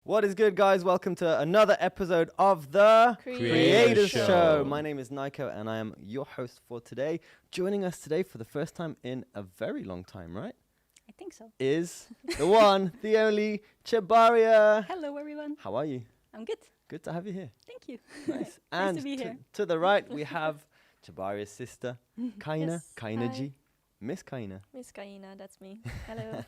What is good, guys? Welcome to another episode of the Creators Show. My name is Nico, and I am your host for today. Joining us today for the first time in a very long time, right? I think so. Is the one, the only, Chabaria. Hello, everyone. How are you? I'm good. Good to have you here. Thank you. Nice. Nice And to be here. to the right, we have Chabaria's sister, Kaina, Yes, Kaina hi. G. Miss Kaina. Miss Kaina, that's me. Hello.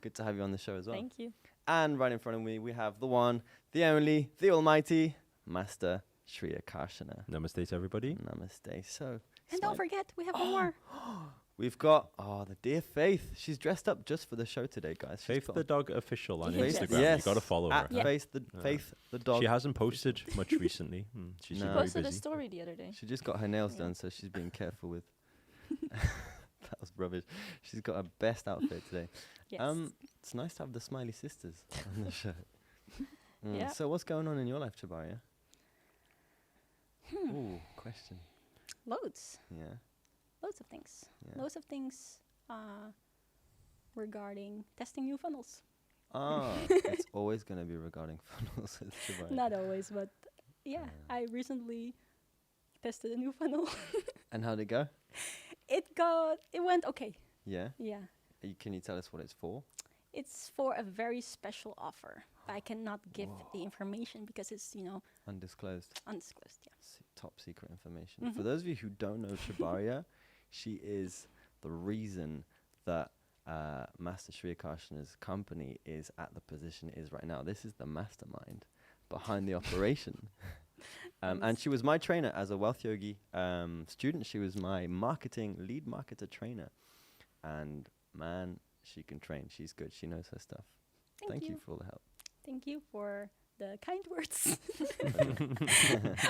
Good to have you on the show as well. Thank you. And right in front of me, we have the one, the only, the almighty, Master Shri Akarshana. Namaste to everybody. Namaste. So, And it's don't my- forget, we have one more. we've got, the dear Faith. She's dressed up just for the show today, guys. She's Faith put the on- Dog Official on Yes. Instagram. Yes. You got to follow her. At Yeah. Faith the dog. She hasn't posted much recently. She's No. been She very posted a busy. story the other day. She just got her nails Yeah. done, so she's being careful with. That was rubbish. She's got her best outfit today. Yes. It's nice to have the Smiley Sisters on the show. Yeah. So what's going on in your life, Chabaria? Ooh, question. Loads. Yeah. Loads of things. Yeah. Loads of things regarding testing new funnels. It's always going to be regarding funnels. with Chabaria. Not always, but yeah. I recently tested a new funnel. And how'd it go? It went okay. Yeah. Yeah. Can you tell us what it's for? It's for a very special offer. I cannot give the information because it's, Undisclosed. undisclosed. Yeah. Top secret information. For those of you who don't know Chabaria, she is the reason that Master Shri Akarshana's company is at the position it is right now. This is the mastermind behind the operation. And she was my trainer as a Wealth Yogi student. She was my lead marketer trainer. And man, she can train. She's good. She knows her stuff. Thank you you. for all the help. Thank you for the kind words.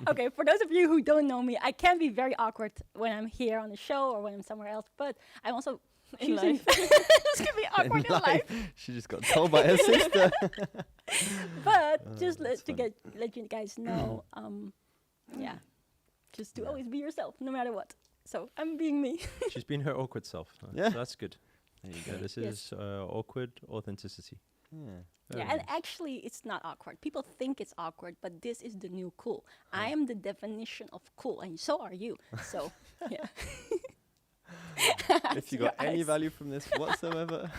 Okay, for those of you who don't know me, I can be very awkward when I'm here on the show or when I'm somewhere else, but I'm also In choosing life. this can be awkward in life. She just got told by her sister. But just that's to funny. let you guys know, yeah, just to always be yourself, no matter what. So I'm being me. She's been her awkward self. Yeah. So that's good. There you Yeah, go. this Yes. is awkward authenticity. Yeah. Very Yeah, and nice. actually, it's not awkward. People think it's awkward, but this is the new cool. I am the definition of cool, and so are you. So, yeah. If you got any Guys. value from this whatsoever,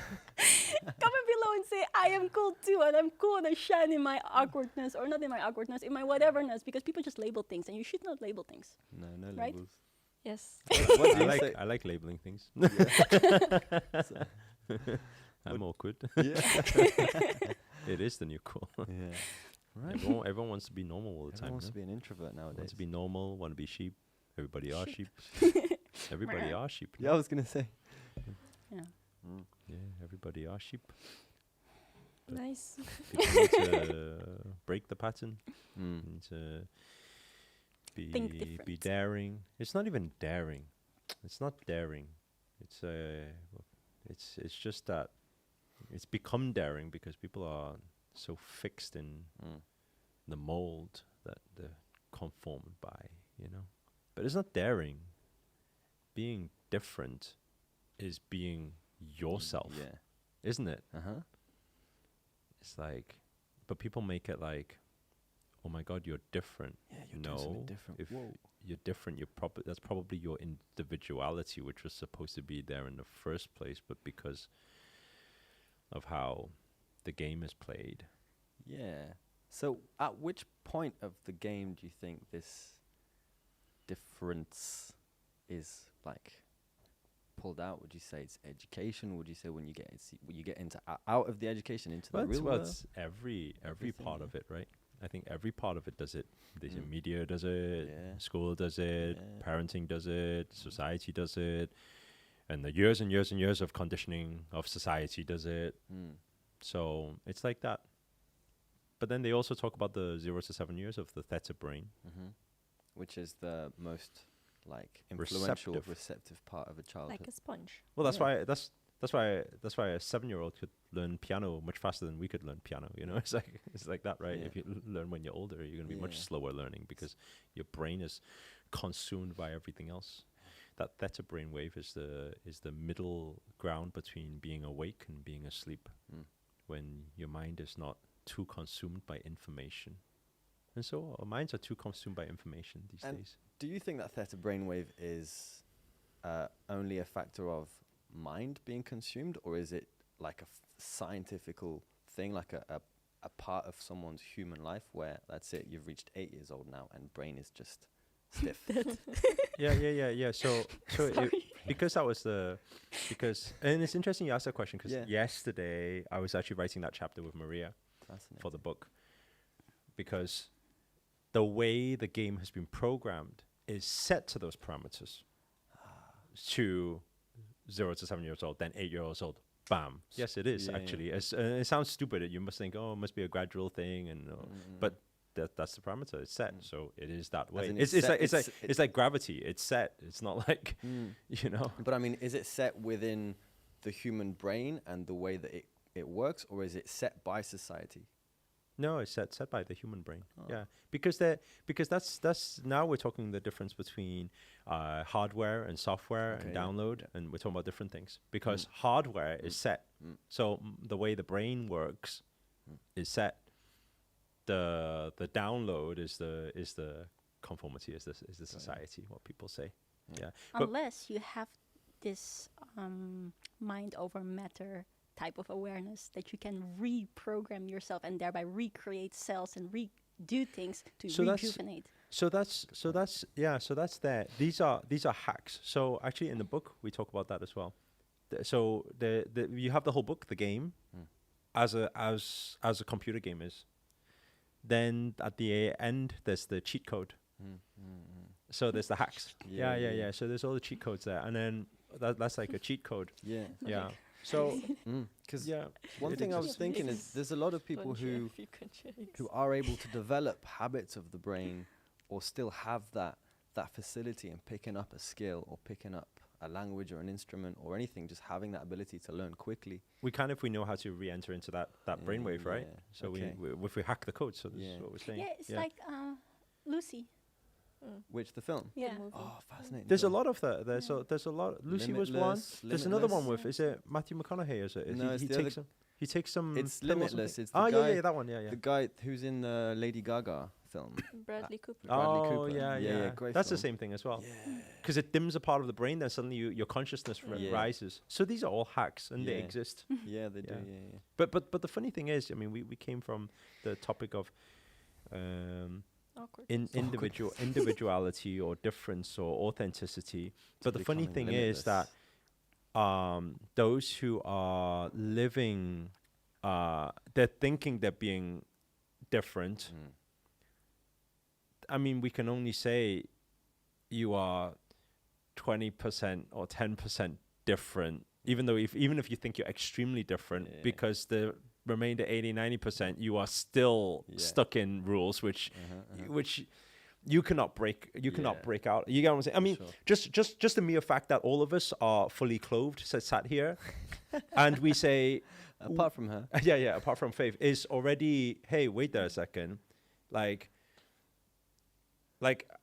Comment below and say I am cool too, and I'm cool and I shine in my awkwardness, or not in my awkwardness, in my whateverness, because people just label things, and you should not label things. no Right? labels. Yes. What do you say? I like labeling things. So- I'm awkward. yeah. It is the new cool. Yeah. Right. Everyone wants to be normal all the Everyone time. wants no? to be an introvert nowadays. Want to be normal, want to be sheep. Everybody are sheep. Everybody are sheep. Yeah, I was gonna say. Yeah. Yeah, everybody are sheep. But Nice. People need to break the pattern. Mm. Need to Think be different. daring. It's not even daring. It's not daring. It's it's just that it's become daring because people are so fixed in Mm. the mold that they're conformed by, you know. But it's not daring. Being different is being yourself, Yeah. isn't it? Uh-huh. It's like, but people make it like, oh my God, you're different. Yeah, you're doing something No, different. if Whoa. you're different, that's probably your individuality, which was supposed to be there in the first place, but because of how the game is played. Yeah. So at which point of the game do you think this difference is like pulled out? Would you say it's education? Would you say when you get into out of the education into the real world? It's every Everything, part yeah. of it, right? I think every part of it does it. The Mm. media does it, Yeah. school does it, Yeah. parenting does it, society does it, and the years and years and years of conditioning of society does it. Mm. So it's like that. But then they also talk about the 0 to 7 years of the theta brain. Mm-hmm. Which is the most like influential, Receptive. receptive part of a childhood. Like a sponge. Well, that's Yeah. why a 7-year-old could learn piano much faster than we could learn piano. You know, it's like that, right? Yeah. If you learn when you're older, you're gonna be much Yeah. slower learning because your brain is consumed by everything else. That theta brain wave is the middle ground between being awake and being asleep. Mm. When your mind is not too consumed by information. And so our minds are too consumed by information these And days. Do you think that theta brainwave is only a factor of mind being consumed, or is it like a scientifical thing, like a part of someone's human life where that's it, you've reached 8 years old now and brain is just stiff? Yeah. So because that was and it's interesting you asked that question because yesterday I was actually writing that chapter with Maria for the book, because the way the game has been programmed is set to those parameters to 0 to 7 years old, then 8 years old. Bam. Yes, it is actually. It sounds stupid. You must think, oh, it must be a gradual thing, and but that's the parameter. It's set, so it is that way. It's like gravity. It's set. It's not like you know. But I mean, is it set within the human brain and the way that it works, or is it set by society? No, it's set by the human brain. Yeah, because that's now we're talking the difference between hardware and software and download, and we're talking about different things. Because hardware is set, so the way the brain works is set. The download is the conformity, is the society, what people say. Yeah, unless you have this mind over matter type of awareness that you can reprogram yourself and thereby recreate cells and redo things to rejuvenate. So that's there. These are hacks. So actually in the book we talk about that as well. So you have the whole book, the game, as a computer game is. Then at the end there's the cheat code. So there's the hacks. Yeah. So there's all the cheat codes there, and then that's like a cheat code. Yeah. So, because one thing I was thinking is there's a lot of people who are able to develop habits of the brain, or still have that facility in picking up a skill or picking up a language or an instrument or anything, just having that ability to learn quickly. We can if we know how to re-enter into that brainwave, right? So if we hack the code, so this is what we're saying. Yeah, it's like Lucy. Which the film? Yeah. Oh, fascinating. There's a lot of that. There's a lot. Lucy was one. There's another one with. Is it Matthew McConaughey? Is it? No, he takes some. It's Limitless. It's the guy. Yeah, that one. Yeah. The guy who's in the Lady Gaga film. Bradley Cooper. Bradley Cooper. Yeah. Great That's film. the same thing as well. Because it dims a part of the brain, then suddenly your consciousness rises. So these are all hacks, and they exist. Yeah, they do. Yeah. But the funny thing is, I mean, we came from the topic of individuality or difference or authenticity. But the funny thing is that those who are living, they're thinking they're being different. I mean, we can only say you are 20% or 10% different, even if you think you're extremely different, because the remainder 80-90% you are still stuck in rules which you cannot break. You cannot break out. You get what I'm saying? I mean, just the mere fact that all of us are fully clothed, sat here, and we say, apart from her, apart from Faith, is already. Hey, wait there a second, like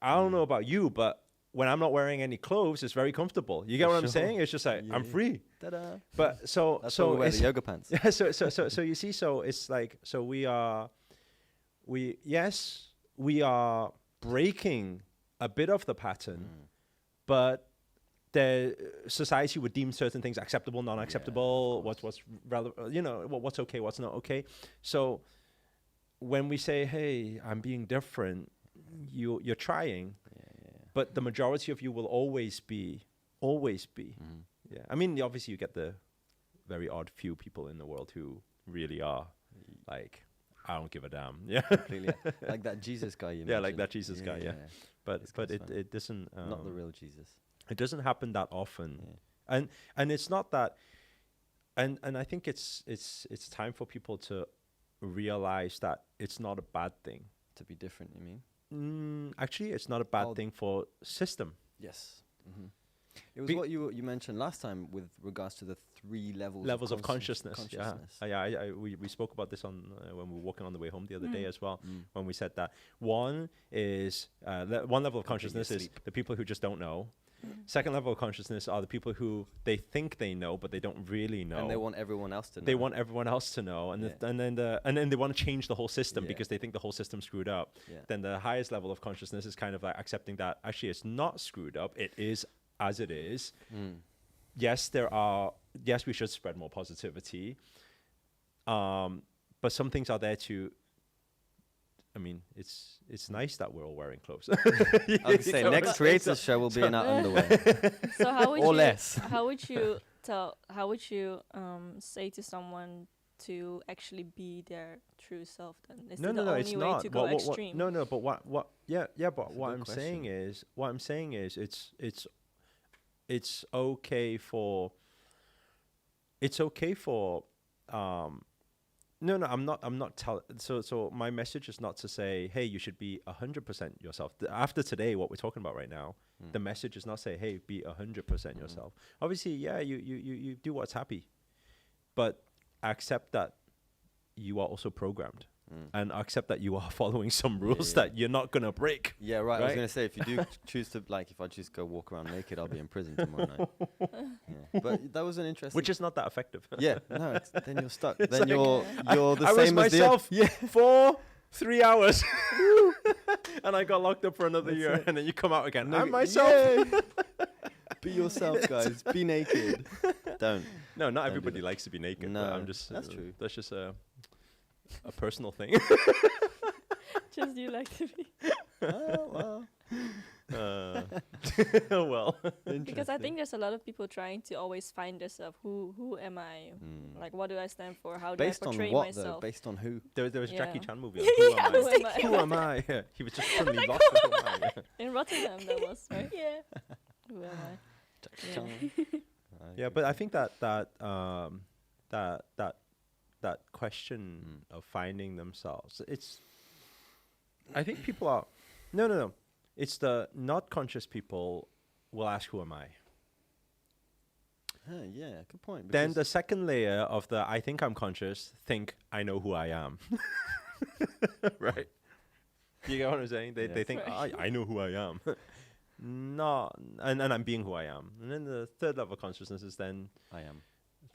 I don't know about you, but when I'm not wearing any clothes, it's very comfortable. You get what I'm saying? It's just like I'm free. Ta-da. But That's why we wear the yoga pants. Yeah. So you see, so it's like we are breaking a bit of the pattern, but the society would deem certain things acceptable, non-acceptable, what's relevant, what's okay, what's not okay. So when we say, hey, I'm being different, you're trying, but the majority of you will always be. Yeah. I mean, obviously you get the very odd few people in the world who really are like, I don't give a damn. Yeah. Completely. Like that Jesus guy you mentioned. Yeah, like that Jesus guy, yeah. But it doesn't not the real Jesus. It doesn't happen that often. Yeah. And it's not that and I think it's time for people to realize that it's not a bad thing. To be different, you mean? Actually, it's not a bad thing for system. Yes. It was what you mentioned last time with regards to the 3 levels of consciousness. Yeah. We spoke about this on when we were walking on the way home the other day as well. When we said that one is one level of consciousness is the people who just don't know. Second level of consciousness are the people who they think they know, but they don't really know. And they want everyone else to know. They want everyone else to know, and then they want to change the whole system because they think the whole system's screwed up. Yeah. Then the highest level of consciousness is kind of like accepting that actually it's not screwed up. It is as it is. Yes, we should spread more positivity. But some things are there to. I mean, it's nice that we're all wearing clothes. I would say next creators show will be in our underwear. So how would or you less. how would you say to someone to actually be their true self then? Is it the only it's way not. to go extreme? But what but what I'm question. saying is it's okay for I'm not telling. So my message is not to say, hey, you should be 100% yourself. After today, what we're talking about right now, the message is not say, hey, be 100% yourself. Obviously, yeah, you do what's happy, but accept that you are also programmed, and accept that you are follling some rules that you're not gonna break. Yeah, right. I was gonna say if you do choose to if I choose to go walk around naked, I'll be in prison tomorrow night. Yeah. But that was an interesting. Which is not that effective. Yeah, no. Then you're stuck. It's Then like, you're the I same was as myself the for 3 hours, and I got locked up for another year, and then you come out again. I'm myself. Yeah. Be yourself, guys. Be naked. Don't. No, not Don't everybody do that. likes to be naked. No, but I'm just. that's true. That's just a personal thing. Just you like to be. Oh, well. Well. Because I think there's a lot of people trying to always find themselves. Who am I? Like, what do I stand for? How do Based I on portray what myself? though? Based on who? There was a Yeah. Jackie Chan movie. On Yeah, I Who was am I? thinking Who am I? Yeah, he was just suddenly lost. in Who am I? In Rotterdam, that was right. Yeah. Who am I? Jackie Yeah. Chan. Yeah, but I think that question of finding themselves, I think people are no. It's the not conscious people will ask, "Who am I?" Yeah, good point. Then the second layer of the I think I'm conscious, think I know who I am. Right? You get what I'm saying? They think I know who I am. No, and I'm being who I am. And then the third level of consciousness is then I am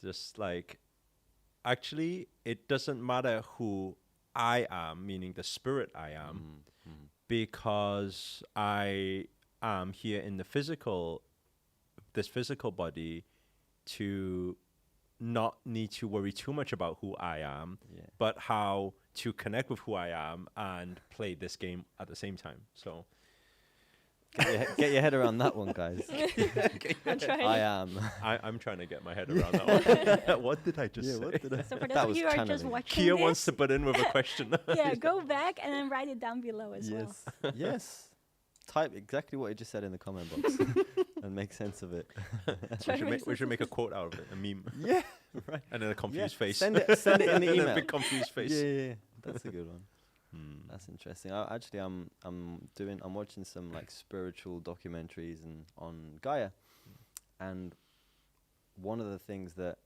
just like, actually, it doesn't matter who I am, meaning the spirit I am, because I am here in this physical body to not need to worry too much about who I am, but how to connect with who I am and play this game at the same time. So get your head around that one, guys. I'm trying. I'm trying to get my head around that one. What did I just say? What did I So for That those of was you who are just channeling. watching Kia this, wants to butt in with a question. yeah, go back and then write it down below as well. Yes. Type exactly what he just said in the comment box and make sense of it. We should make a quote out of it, a meme. Yeah, right. And then a confused face. Send it in the And then email. a big confused face. Yeah. That's a good one. That's interesting. I'm watching some like spiritual documentaries and on Gaia, and one of the things that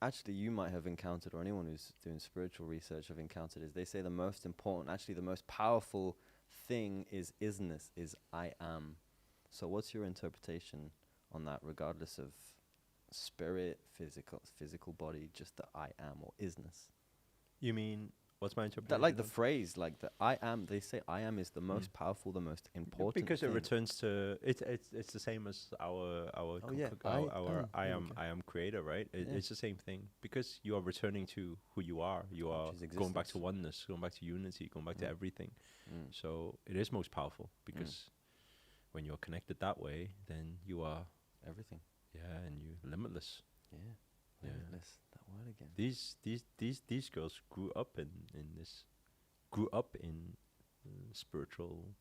actually you might have encountered, or anyone who's doing spiritual research have encountered, is they say the most important, actually the most powerful thing is isness, is I am. So what's your interpretation on that, regardless of spirit, physical body, just the I am or isness? You mean, what's my interpretation? That, like the phrase, like the I am, they say I am is the most powerful, the most important because thing. it returns to it's the same as our I am creator, right? It's the same thing, because you are returning to who you are. You are going back to oneness, going back to unity, going back to everything. So it is most powerful, because when you're connected that way, then you are everything. Yeah, and you limitless. Yeah. Limitless. That word again. These girls grew up in spiritual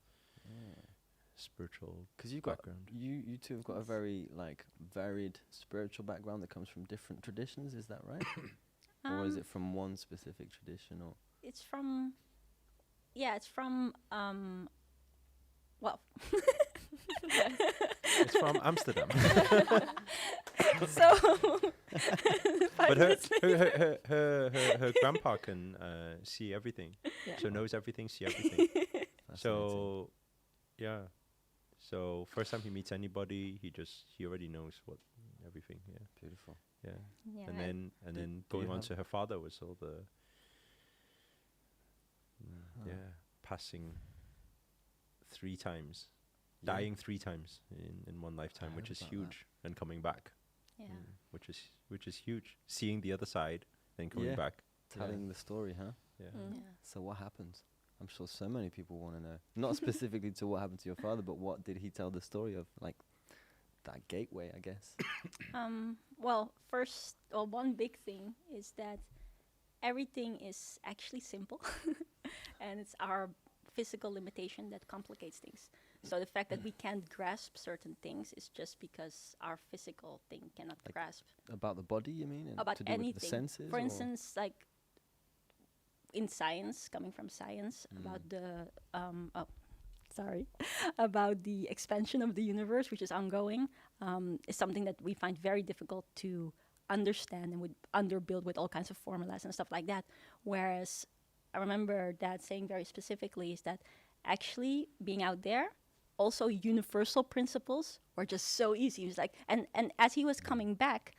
Because you've got you two have got a very like varied spiritual background that comes from different traditions. Is that right? Or is it from one specific tradition? Or It's from well, It's from Amsterdam. so But her grandpa can see everything. Yeah. So knows everything, see everything. fascinating. So yeah. So first time he meets anybody, he already knows everything. Yeah, Beautiful. yeah. Yeah. And then do you going on have- to her father was all the passing 3 times, Yeah. dying 3 times in one lifetime, heard which is about that. huge, and coming back, Yeah. which is huge. Seeing the other side, then coming Yeah. back. Telling the story, huh? Yeah. Yeah. So what happens? I'm sure so many people want to know. Not specifically to what happened to your father, but what did he tell the story of? Like that gateway, I guess. Well, first, one big thing is that everything is actually simple, and it's our physical limitation that complicates things. So the fact that we can't grasp certain things is just because our physical thing cannot Like grasp. About the body, you mean? And About to do with the anything. senses? For or- instance, like in science, coming from science, about the about the expansion of the universe, which is ongoing, is something that we find very difficult to understand and would underbuild with all kinds of formulas and stuff like that. Whereas I remember Dad saying very specifically is that actually being out there, also universal principles were just so easy. He was like, and as he was coming back,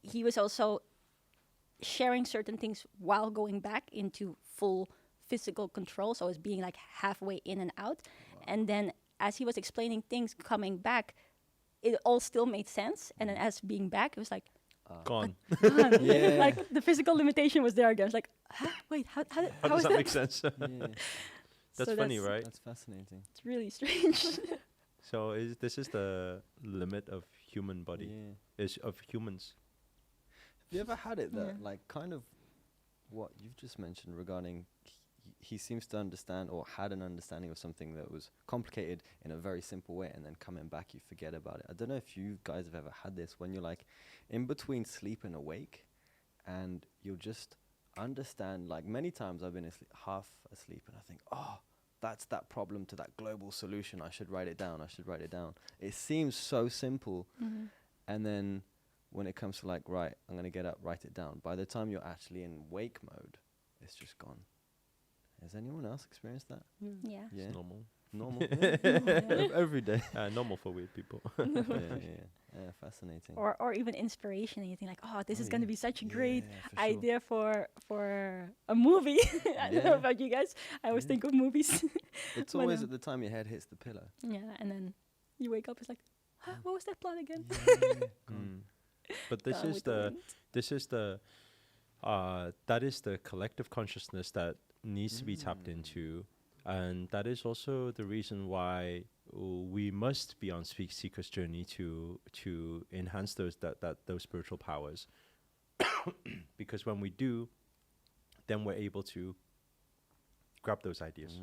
he was also sharing certain things while going back into full physical control. So it's being like halfway in and out. And then as he was explaining things coming back, it all still made sense. And then as being back, it was like, Gone. Yeah. like the physical limitation was there again. It's like, huh? Wait, how How does is that make sense? Yeah. That's So funny, right? That's fascinating. It's really strange. So this is the limit of human body, Yeah. is of humans. Have you ever had it that, Yeah. like, kind of what you've just mentioned regarding he seems to understand or had an understanding of something that was complicated in a very simple way, and then coming back, you forget about it. I don't know if you guys have ever had this when you're, like, in between sleep and awake, and you'll just understand, like, many times I've been half asleep, and I think, oh, that's that problem to that global solution. I should write it down. It seems so simple. Mm-hmm. And then when it comes to like, right, I'm going to get up, write it down. By the time you're actually in wake mode, it's just gone. Has anyone else experienced that? Yeah. Yeah. It's normal. Normal. Yeah. Every day. Normal for weird people. Yeah, fascinating. Or even inspiration, and you think like, oh, this Oh, is going to yeah. be such a great Yeah, for sure. idea for a movie. I don't know Yeah. about you guys. I always Yeah. think of movies. It's when always I'm- at the time your head hits the pillow. Yeah, and then you wake up, it's like, huh, what was that plot again? Mm. But this Gone is with the wind. that is the collective consciousness that needs to be tapped into, and that is also the reason why we must be on Seeker's journey to enhance those spiritual powers. Because when we do, then we're able to grab those ideas.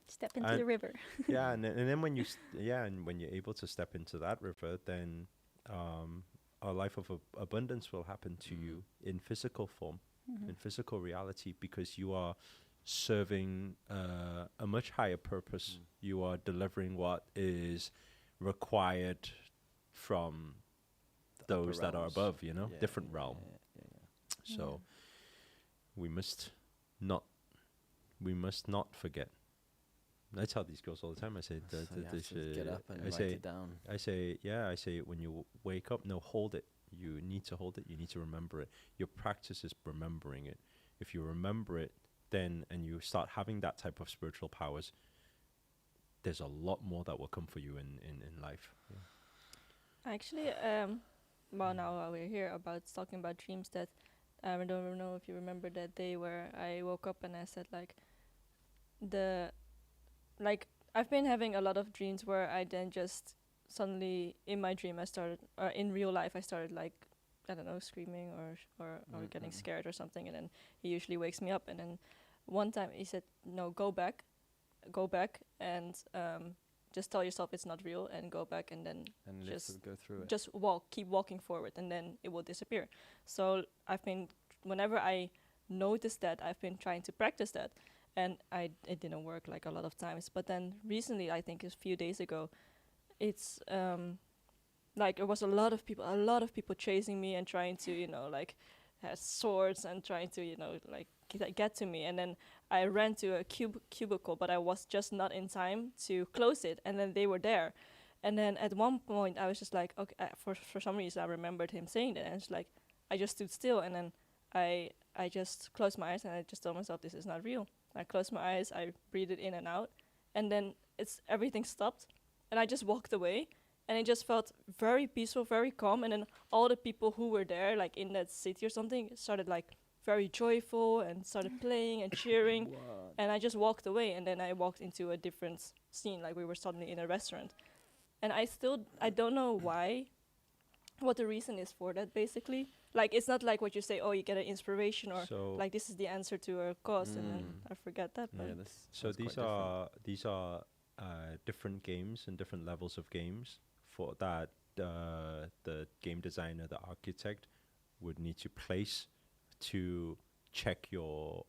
Step into And- the river. Yeah, and then when and when you're able to step into that river, then a life of abundance will happen to you in physical form, in physical reality, because you are serving a much higher purpose. You are delivering what is required from The upper those that are realms. above, Yeah, different yeah, realm. yeah. So we must not forget. I tell these girls all the time. I say So you have to get up and I write say it down. I say when you wake up, no, hold it. You need to hold it. You need to remember it. Your practice is remembering it. If you remember it, then and you start having that type of spiritual powers, there's a lot more that will come for you in life. Yeah. Actually, well, now we're here about talking about dreams. That I don't know if you remember that day where I woke up and I said I've been having a lot of dreams where I then just suddenly in my dream I started, or in real life I started like, I don't know, screaming or getting scared or something, and then he usually wakes me up, and then one time he said, no, go back and just tell yourself it's not real and go back, and then And just go through it. just keep walking forward, and then it will disappear. So whenever I noticed that, I've been trying to practice that, and it didn't work like a lot of times. But then recently, I think a few days ago, it's like it was a lot of people chasing me and trying to has swords and trying to, like get to me. And then I ran to a cubicle, but I was just not in time to close it. And then they were there. And then at one point I was just like, okay, for some reason I remembered him saying that, and it's like I just stood still, and then I just closed my eyes and I just told myself, this is not real. I closed my eyes, I breathed in and out, and then everything stopped, and I just walked away, and it just felt very peaceful, very calm. And then all the people who were there, like in that city or something, started like very joyful and started playing and cheering. What? And I just walked away, and then I walked into a different scene, like we were suddenly in a restaurant. And I don't know what the reason is for that, basically. Like, it's not like what you say, oh, you get an inspiration, or like this is the answer to a cause, and then I forget that. Yeah, so these are different games and different levels of games for that the game designer, the architect, would need to place to check your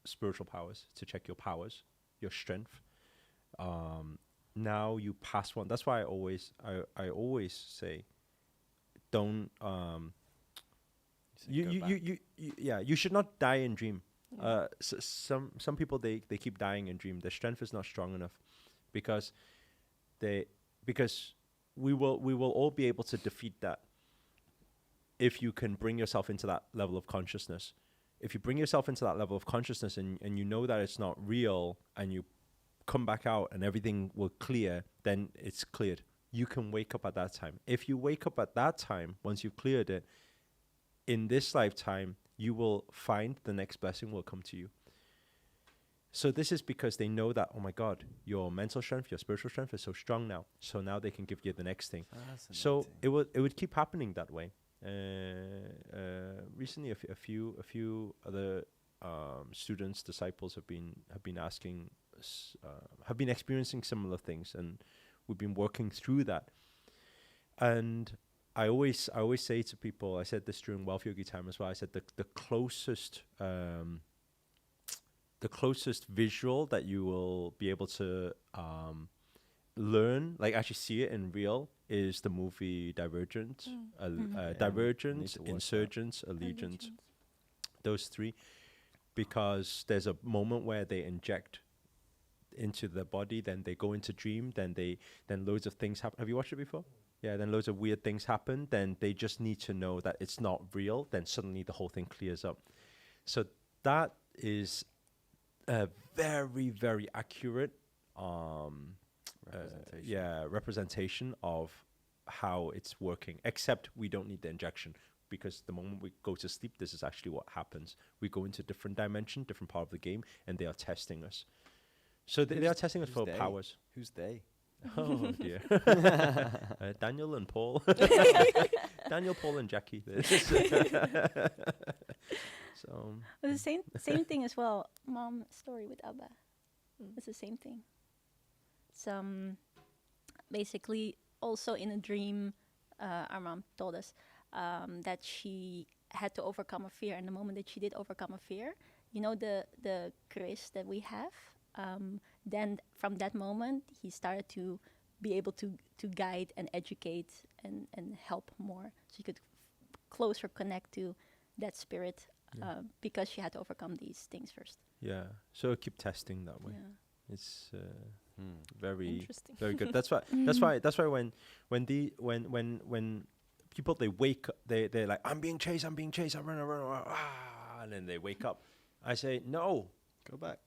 spiritual powers, to check your powers, your strength. Now you pass one. That's why I always say, don't you should not die and dream. Some people they keep dying and dream. Their strength is not strong enough, because we will all be able to defeat that if you can bring yourself into that level of consciousness. If you bring yourself into that level of consciousness and you know that it's not real, and you come back out and everything will clear, then it's cleared. You can wake up at that time. If you wake up at that time, once you've cleared it, in this lifetime, you will find the next blessing will come to you. So this is because they know that, oh my God, your mental strength, your spiritual strength is so strong now. So now they can give you the next thing. So it would keep happening that way. Recently, a few other students, disciples have been asking, have been experiencing similar things, and we've been working through that. And I always say to people, I said this during Wealth Yogi time as well, I said the closest visual that you will be able to learn, like actually see it in real, is the movie Divergent, Divergent, Insurgents, Allegiance, those three, because there's a moment where they inject into the body, then they go into dream, then loads of things happen. Have you watched it before? Yeah, then loads of weird things happen, then they just need to know that it's not real, then suddenly the whole thing clears up. So that is a very, very accurate representation of how it's working, except we don't need the injection, because the moment we go to sleep, this is actually what happens. We go into a different dimension, different part of the game, and they are testing us. So they are testing us for powers. Who's they? Oh dear. Daniel and Paul. Daniel, Paul, and Jackie. So the same thing as well. Mom story with Abba. It's the same thing. So basically, also in a dream, our mom told us that she had to overcome a fear, and the moment that she did overcome a fear, the grace that we have. Then from that moment, he started to be able to guide and educate and help more. So he could closer connect to that spirit because she had to overcome these things first. Yeah, so keep testing that way. Yeah. It's very very good. That's why when people they wake up, they're like, I'm being chased, I run, and then they wake up. I say no. Go back.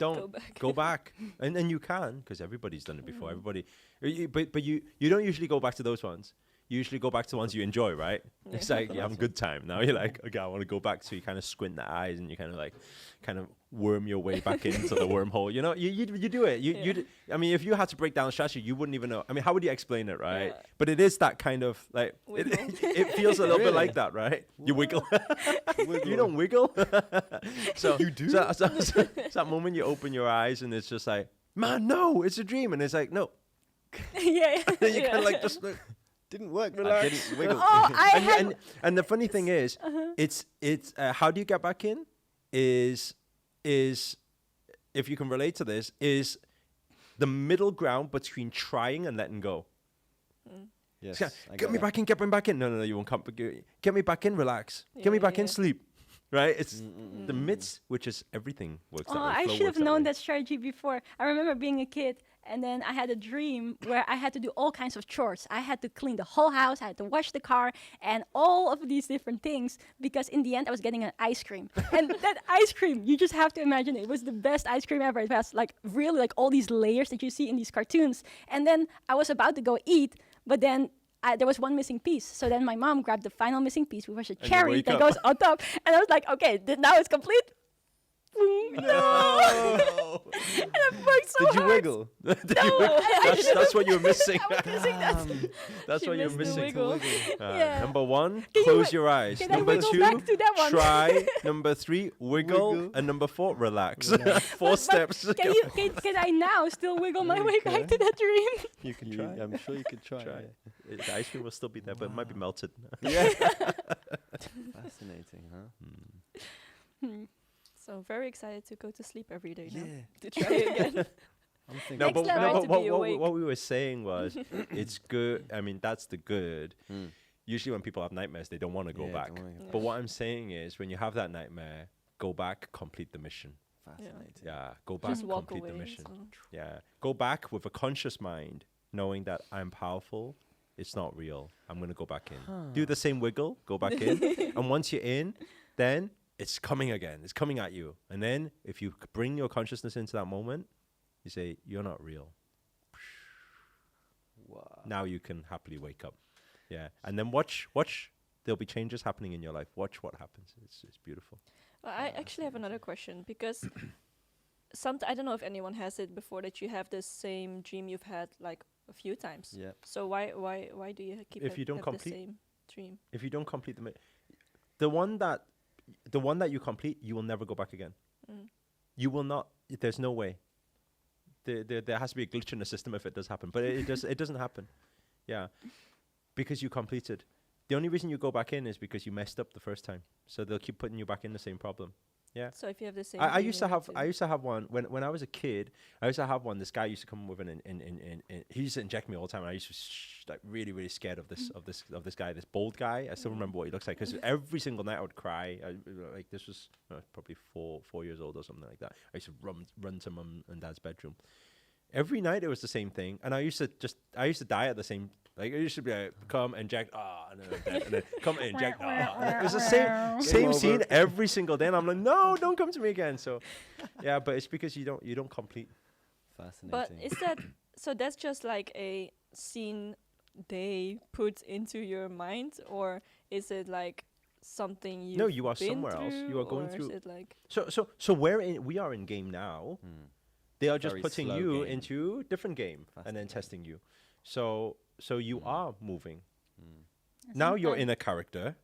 Go back. And then you can, because everybody's done it before. Everybody, but you don't usually go back to those ones. You usually go back to the ones you enjoy, right? Yeah. It's like you have a good time. Now you're like, okay, I want to go back. So you kind of squint the eyes and you kind of worm your way back into the wormhole. You do it. I mean, if you had to break down the strategy, you wouldn't even know. I mean, how would you explain it, right? Yeah. But it is that kind of like it feels a little bit like that, right? What? You wiggle. You don't wiggle. So you do. So that moment you open your eyes and it's just like, man, no, it's a dream, and it's like, no. Yeah. And then you kind of like just look. Didn't work. Relax. I didn't wiggle. Oh, and the funny thing is, it's how do you get back in? Is if you can relate to this, is the middle ground between trying and letting go. Yes. Get me back in, get me back in. No, you won't come. Get me back in, relax. Get me back in, sleep. Right? It's the myths, which is everything works that way. I Flow should have works known way. that strategy before. I remember being a kid, and then I had a dream where I had to do all kinds of chores. I had to clean the whole house, I had to wash the car, and all of these different things, because in the end I was getting an ice cream. And that ice cream, you just have to imagine it was the best ice cream ever. It has like really like all these layers that you see in these cartoons. And then I was about to go eat, but then there was one missing piece. So then my mom grabbed the final missing piece, which was a cherry that goes on top. And I was like, okay, now it's complete. No! And I worked so Did you hard. wiggle? That's what you were missing. I was missing that. That's She what you're missed the missing. wiggle. Yeah. Number one, Can you close wi- your eyes. can I Number wiggle two, back to that one? try. Number three, wiggle. Wiggle. And number four, relax. Relax. Four steps. Can I now still wiggle my You way back to can. that dream? You can try. I'm sure you could try. Try. The ice cream will still be there, but it might be melted. Yeah. Fascinating, huh? So very excited to go to sleep every day now. Yeah. To try again. I'm thinking. No, but, Next level no, to but be awake. what we were saying was, it's good. I mean, that's the good. Mm. Usually, when people have nightmares, they don't want to go Yeah, back. don't wanna go But what I'm saying is, when you have that nightmare, go back, complete the mission. Fascinating. Yeah, go back, Just walk complete away. the mission. so- Yeah, go back with a conscious mind, knowing that I'm powerful. It's not real. I'm gonna go back in. Do the same wiggle. Go back in, and once you're in, then it's coming again. It's coming at you. And then if you bring your consciousness into that moment, you say, "You're not real." Wow. Now you can happily wake up. Yeah, and then watch. There'll be changes happening in your life. Watch what happens. It's beautiful. Well, I actually have another question, because I don't know if anyone has it before, that you have the same dream you've had like a few times. Yeah. So why do you keep If you don't have complete- the same dream? If you don't complete the one that you complete, you will never go back again. You will not. There's no way. There has to be a glitch in the system if it does happen, but it doesn't happen. Yeah, because you completed. The only reason you go back in is because you messed up the first time, so they'll keep putting you back in the same problem. Yeah. So if you have the same, I dream, used you to have need I used to have one when I was a kid. I used to have one. This guy used to come with he used to inject me all the time. And I used to like really scared of this guy, this bald guy. I still remember what he looks like, because every single night I would cry. Like this was probably 4 years old or something like that. I used to run to mum and dad's bedroom. Every night it was the same thing, and I used to die at the same. Like it used to be like, come inject, and then I'm dead, and then come inject, It was the same scene every single day, and I'm like, no, don't come to me again. So, yeah, but it's because you don't complete. Fascinating. But is that so? That's just like a scene they put into your mind, or is it like something you? No, you are been somewhere else. You are going or through. Is it like So we are in game now. They are just Very putting slow you game. into different game and then Fascinating. testing you. So you are moving. And Now you're sometime- in a character.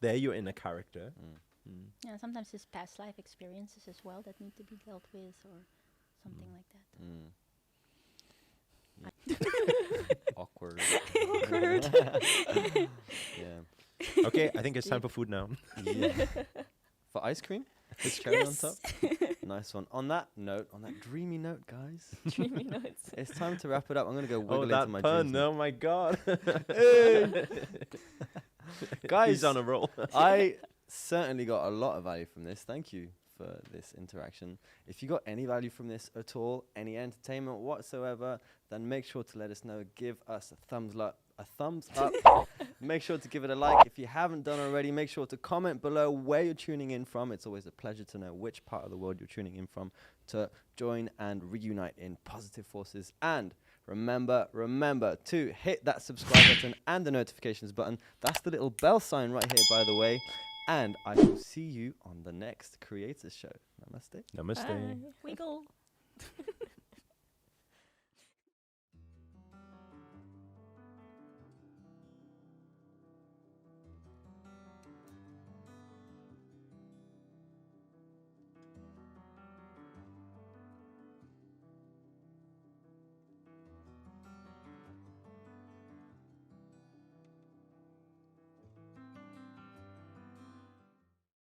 There you're in a character. Yeah, sometimes it's past life experiences as well that need to be dealt with, or something like that. Awkward. Yeah. Okay, I think it's time for food now. Yeah. For ice cream? With cherry on top? Nice one. On that note, on that dreamy note, guys, dreamy notes? it's time to wrap it up. I'm going to go wiggle Oh, into that my pun! dreams now. Oh my god! Guys, He's on a roll. I certainly got a lot of value from this. Thank you for this interaction. If you got any value from this at all, any entertainment whatsoever, then make sure to let us know. Give us a thumbs up. Make sure to give it a like. If you haven't done already, make sure to comment below where you're tuning in from. It's always a pleasure to know which part of the world you're tuning in from, to join and reunite in positive forces. And remember to hit that subscribe button and the notifications button. That's the little bell sign right here, by the way. And I will see you on the next Creators Show. Namaste. Namaste. Bye. Wiggle.